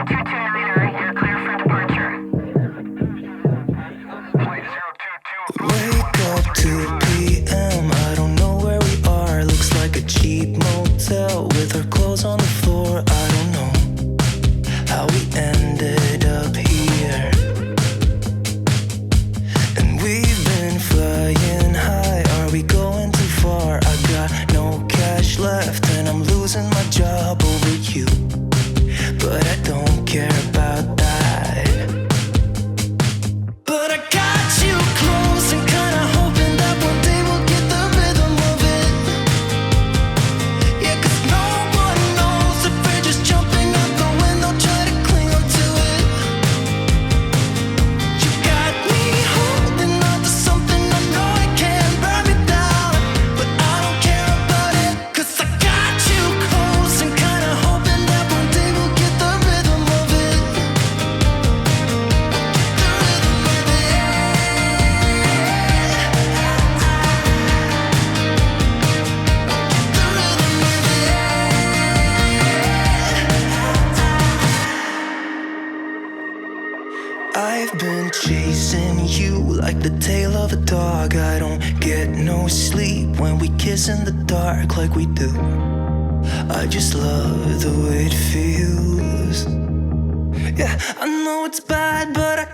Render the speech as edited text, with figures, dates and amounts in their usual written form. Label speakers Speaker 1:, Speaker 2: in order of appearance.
Speaker 1: 229er, you're clear for departure. Flight 022.
Speaker 2: Wake up 2 p.m. I don't know where we are. Looks like a cheap motel with our clothes on the floor. I don't know how we ended up here. And we've been flying high. Are we going too far? I got no cash left and I'm losing my job over you. But I don't care about that. But I got you close and kinda hoping that one day we'll get the rhythm of it. Yeah, 'cause no one knows if we're just jumping out the window, try to cling on to it. You got me holding on to something I know it can burn me down, but I don't care about it, 'cause I got you close and kinda hoping that one day we'll get the rhythm of it. I've been chasing you like the tail of a dog. I don't get no sleep when we kiss in the dark like we do. I just love the way it feels. Yeah, I know it's bad, but I